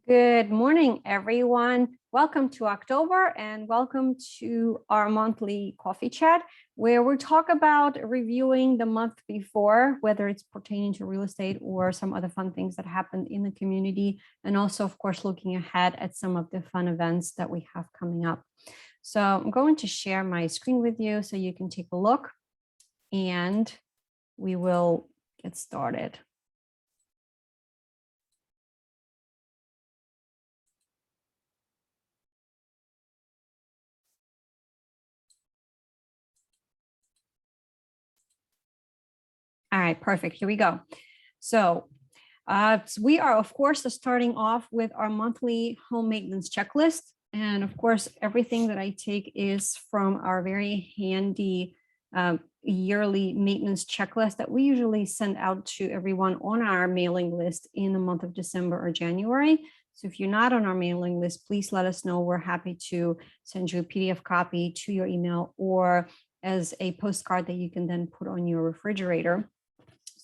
Good morning, everyone. Welcome to October and welcome to our monthly coffee chat, where we talk about reviewing the month before, whether it's pertaining to real estate or some other fun things that happened in the community, and also, of course, looking ahead at some of the fun events that we have coming up. So I'm going to share my screen with you so you can take a look, and we will get started. All right, perfect. Here we go. So we are, of course, starting off with our monthly home maintenance checklist. And of course, everything that I take is from our very handy yearly maintenance checklist that we usually send out to everyone on our mailing list in the month of December or January. So if you're not on our mailing list, please let us know. We're happy to send you a PDF copy to your email or as a postcard that you can then put on your refrigerator.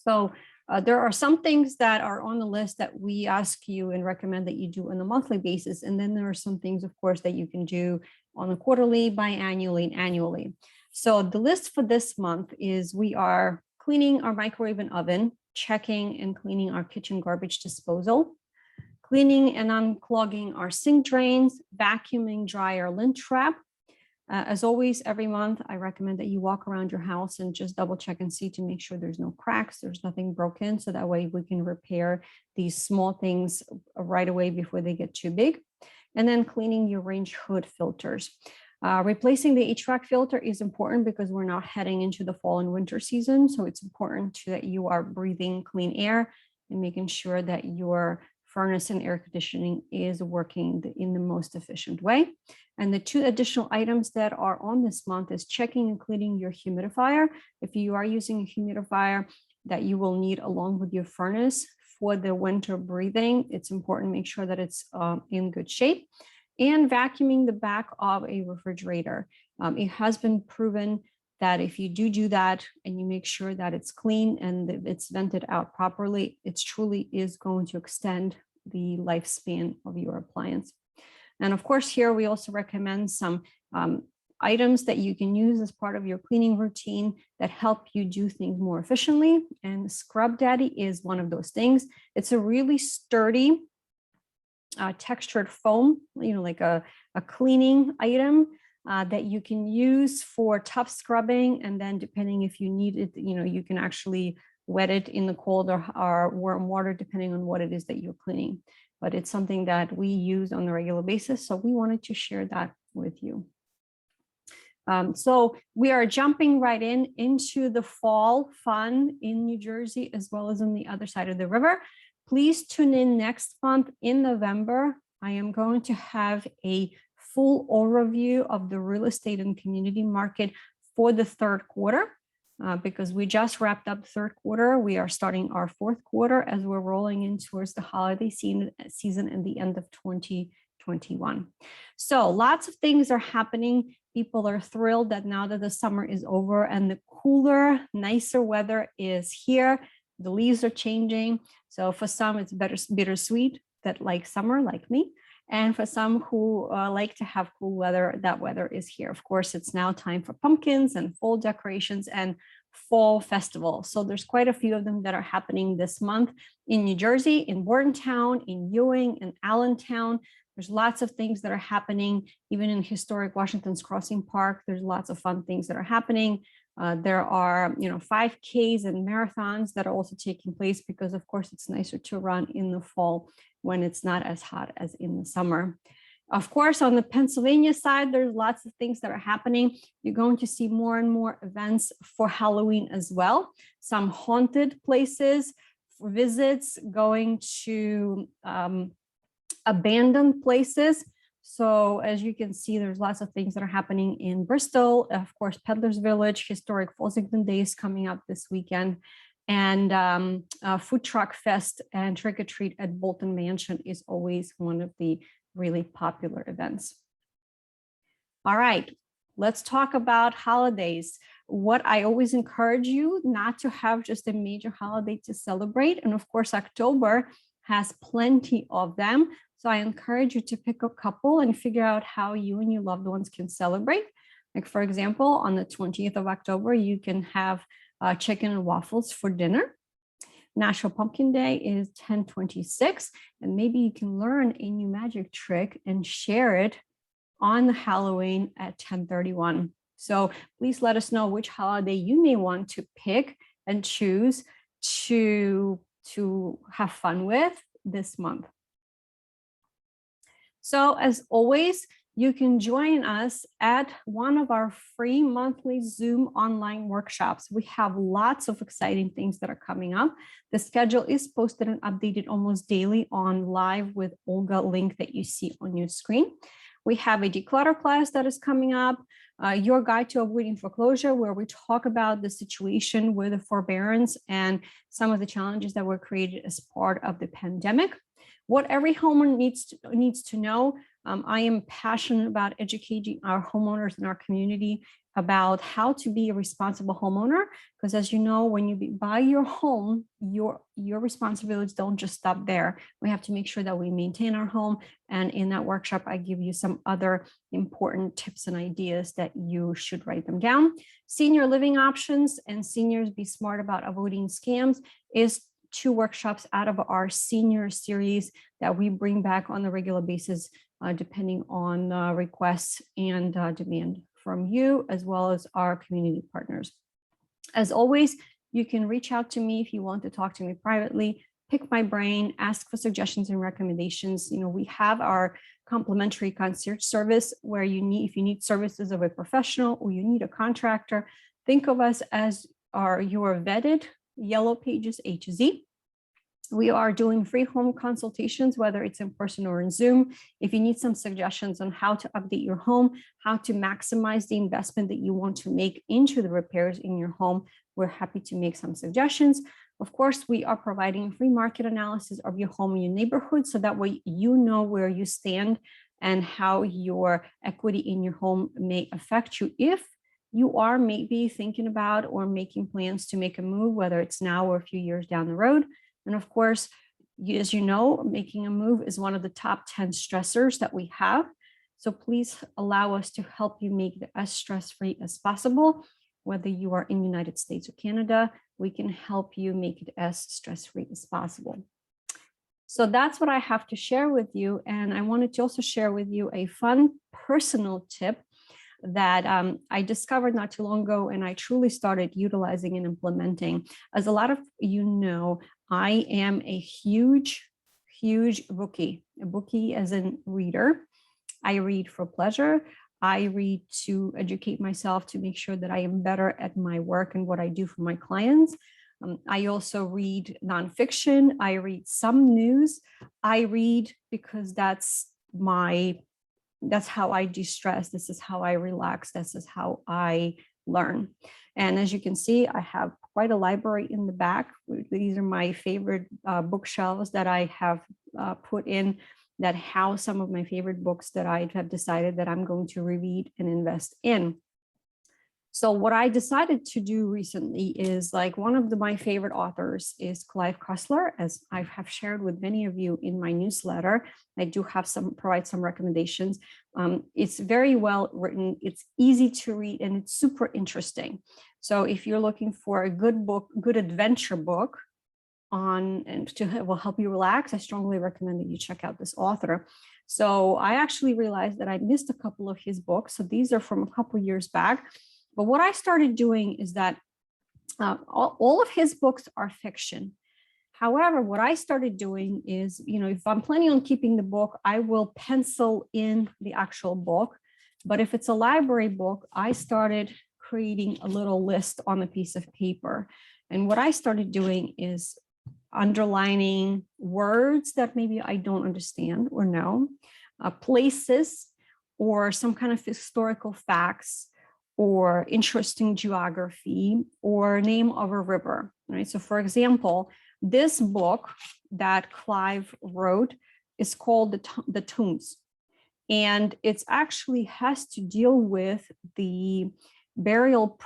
So there are some things that are on the list that we ask you and recommend that you do on a monthly basis. And then there are some things, of course, that you can do on a quarterly, biannually, and annually. So the list for this month is we are cleaning our microwave and oven, checking and cleaning our kitchen garbage disposal, cleaning and unclogging our sink drains, vacuuming dry our lint trap. As always, every month, I recommend that you walk around your house and just double check and see to make sure there's no cracks, there's nothing broken. So that way we can repair these small things right away before they get too big. And then cleaning your range hood filters. Replacing the HVAC filter is important because we're now heading into the fall and winter season. So it's important that you are breathing clean air and making sure that your furnace and air conditioning is working in the most efficient way. And the two additional items that are on this month is checking and cleaning your humidifier. If you are using a humidifier that you will need along with your furnace for the winter breathing, it's important to make sure that it's in good shape. And vacuuming the back of a refrigerator. It has been proven that if you do that and you make sure that it's clean and it's vented out properly, it truly is going to extend the lifespan of your appliance. And of course, here we also recommend some items that you can use as part of your cleaning routine that help you do things more efficiently. And Scrub Daddy is one of those things. It's a really sturdy textured foam, like a cleaning item that you can use for tough scrubbing. And then depending if you need it, you can actually wet it in the cold or warm water, depending on what it is that you're cleaning. But it's something that we use on a regular basis. So we wanted to share that with you. So we are jumping right into the fall fun in New Jersey, as well as on the other side of the river. Please tune in next month in November. I am going to have a full overview of the real estate and community market for the third quarter. Because we just wrapped up the third quarter. We are starting our fourth quarter as we're rolling in towards the holiday season and the end of 2021. So lots of things are happening. People are thrilled that now that the summer is over and the cooler, nicer weather is here, the leaves are changing. So for some, it's bittersweet that like summer, like me. And for some who like to have cool weather, that weather is here. Of course, it's now time for pumpkins and fall decorations and fall festivals. So there's quite a few of them that are happening this month in New Jersey, in Bordentown, in Ewing, in Allentown. There's lots of things that are happening, even in historic Washington's Crossing Park. There's lots of fun things that are happening. There are, 5Ks and marathons that are also taking place because, of course, it's nicer to run in the fall when it's not as hot as in the summer. Of course, on the Pennsylvania side, there's lots of things that are happening. You're going to see more and more events for Halloween as well. Some haunted places, visits, going to abandoned places. So as you can see, there's lots of things that are happening in Bristol. Of course, Peddler's Village, historic Fosington Days coming up this weekend. And Food Truck Fest and Trick or Treat at Bolton Mansion is always one of the really popular events. All right, let's talk about holidays. What I always encourage you not to have just a major holiday to celebrate. And of course, October has plenty of them. So I encourage you to pick a couple and figure out how you and your loved ones can celebrate. Like, for example, on the 20th of October, you can have chicken and waffles for dinner. National Pumpkin Day is 10/26, and maybe you can learn a new magic trick and share it on Halloween at 10/31. So please let us know which holiday you may want to pick and choose to have fun with this month. So as always, you can join us at one of our free monthly Zoom online workshops. We have lots of exciting things that are coming up. The schedule is posted and updated almost daily on Live with Olga link that you see on your screen. We have a declutter class that is coming up, your guide to avoiding foreclosure, where we talk about the situation with the forbearance and some of the challenges that were created as part of the pandemic. What every homeowner needs to know. I am passionate about educating our homeowners in our community about how to be a responsible homeowner, because as you know, when you buy your home, your responsibilities don't just stop there. We have to make sure that we maintain our home. And in that workshop, I give you some other important tips and ideas that you should write them down. Senior living options and seniors be smart about avoiding scams is 2 workshops out of our senior series that we bring back on a regular basis, depending on requests and demand from you, as well as our community partners. As always, you can reach out to me if you want to talk to me privately, pick my brain, ask for suggestions and recommendations. We have our complimentary concierge service where if you need services of a professional or you need a contractor, think of us as your vetted Yellow Pages A to Z. We are doing free home consultations, whether it's in person or in Zoom. If you need some suggestions on how to update your home, how to maximize the investment that you want to make into the repairs in your home, we're happy to make some suggestions. Of course, we are providing free market analysis of your home and your neighborhood, so that way you know where you stand and how your equity in your home may affect you if you are maybe thinking about or making plans to make a move, whether it's now or a few years down the road. And of course, as you know, making a move is one of the top 10 stressors that we have. So please allow us to help you make it as stress-free as possible. Whether you are in the United States or Canada, we can help you make it as stress-free as possible. So that's what I have to share with you. And I wanted to also share with you a fun personal tip that I discovered not too long ago, and I truly started utilizing and implementing. As a lot of you know, I am a huge bookie, a bookie as a reader. I read for pleasure. I read to educate myself, to make sure that I am better at my work and what I do for my clients. I also read nonfiction. I read some news. I read because that's how I de-stress. This is how I relax. This is how I learn. And as you can see, I have quite a library in the back. These are my favorite bookshelves that I have put in that house some of my favorite books that I have decided that I'm going to reread and invest in. So what I decided to do recently is, like, one of my favorite authors is Clive Cussler, as I have shared with many of you in my newsletter. I do have provide some recommendations. It's very well written, it's easy to read, and it's super interesting. So if you're looking for a good book, good adventure book will help you relax, I strongly recommend that you check out this author. So I actually realized that I missed a couple of his books. So these are from a couple of years back. But what I started doing is that all of his books are fiction. However, what I started doing is, if I'm planning on keeping the book, I will pencil in the actual book. But if it's a library book, I started creating a little list on a piece of paper. And what I started doing is underlining words that maybe I don't understand or know, places or some kind of historical facts, or interesting geography, or name of a river, right? So for example, this book that Clive wrote is called The Tombs. And it actually has to deal with the burial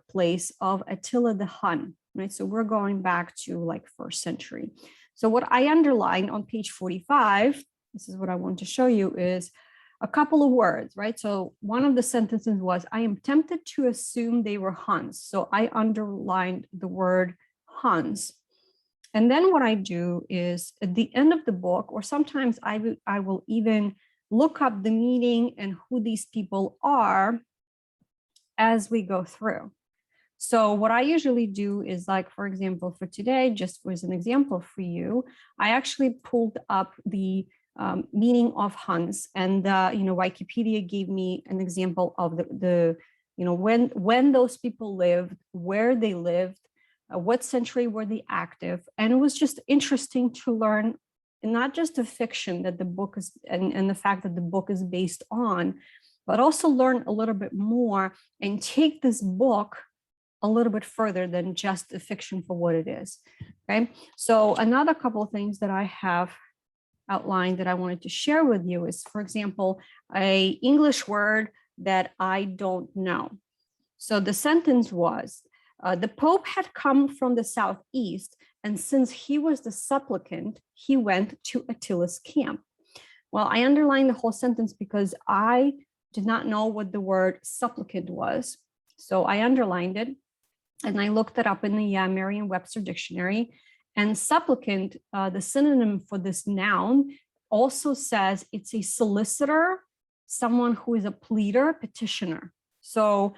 place of Attila the Hun, right? So we're going back to like 1st century. So what I underlined on page 45 this is what I want to show you, is a couple of words, right? So one of the sentences was, I am tempted to assume they were Huns. So I underlined the word Huns. And then what I do is at the end of the book, or sometimes I will even look up the meaning and who these people are as we go through. So what I usually do is, like, for example, for today, just as an example for you, I actually pulled up the meaning of Huns, and Wikipedia gave me an example of the when those people lived, where they lived, what century were they active, and it was just interesting to learn not just the fiction that the book is and the fact that the book is based on, but also learn a little bit more and take this book a little bit further than just the fiction for what it is. Okay, so another couple of things that I have outlined that I wanted to share with you is, for example, a English word that I don't know. So the sentence was, the Pope had come from the southeast, and since he was the supplicant, he went to Attila's camp. Well, I underlined the whole sentence because I did not know what the word supplicant was. So I underlined it, and I looked it up in the Merriam-Webster dictionary. And supplicant, the synonym for this noun, also says it's a solicitor, someone who is a pleader, petitioner. So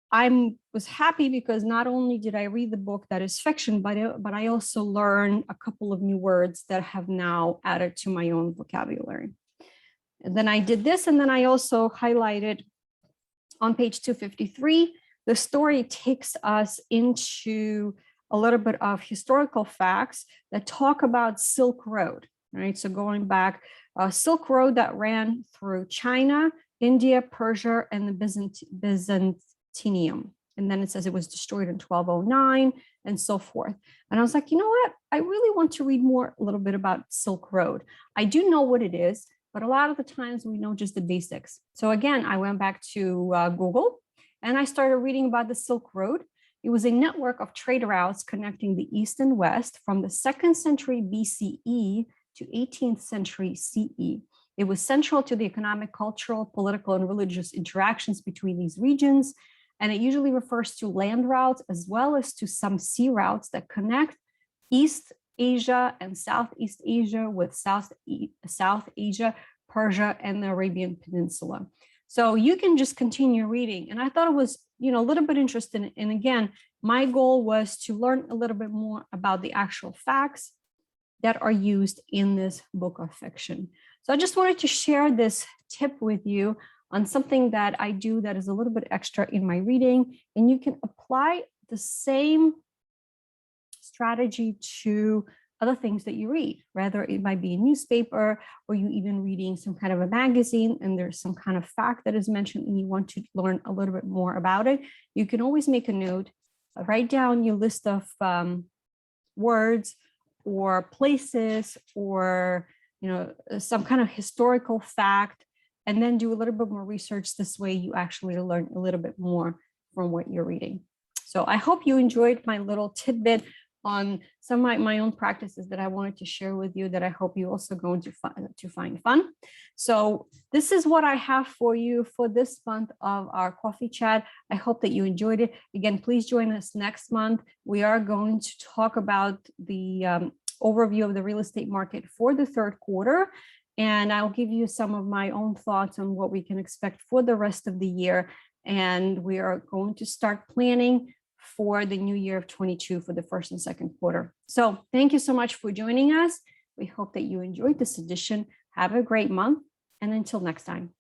I was happy because not only did I read the book that is fiction, but I also learned a couple of new words that have now added to my own vocabulary. And then I did this, and then I also highlighted on page 253, the story takes us into a little bit of historical facts that talk about Silk Road, right? So going back, Silk Road that ran through China, India, Persia, and the Byzantium. And then it says it was destroyed in 1209 and so forth. And I was like, you know what? I really want to read more a little bit about Silk Road. I do know what it is, but a lot of the times we know just the basics. So again, I went back to Google and I started reading about the Silk Road. It was a network of trade routes connecting the East and West from the 2nd century BCE to 18th century CE. It was central to the economic, cultural, political, and religious interactions between these regions. And it usually refers to land routes as well as to some sea routes that connect East Asia and Southeast Asia with South Asia, Persia, and the Arabian Peninsula. So you can just continue reading. And I thought it was, a little bit interesting. And again, my goal was to learn a little bit more about the actual facts that are used in this book of fiction. So I just wanted to share this tip with you on something that I do that is a little bit extra in my reading. And you can apply the same strategy to other things that you read, whether it might be a newspaper or you even reading some kind of a magazine and there's some kind of fact that is mentioned and you want to learn a little bit more about it. You can always make a note, write down your list of words or places or some kind of historical fact, and then do a little bit more research. This way you actually learn a little bit more from what you're reading. So I hope you enjoyed my little tidbit on some of my own practices that I wanted to share with you that I hope you also going to find fun. So this is what I have for you for this month of our coffee chat. I hope that you enjoyed it. Again, please join us next month. We are going to talk about the overview of the real estate market for the third quarter. And I'll give you some of my own thoughts on what we can expect for the rest of the year. And we are going to start planning for the new year of 22 for the first and second quarter. So thank you so much for joining us. We hope that you enjoyed this edition. Have a great month. And until next time.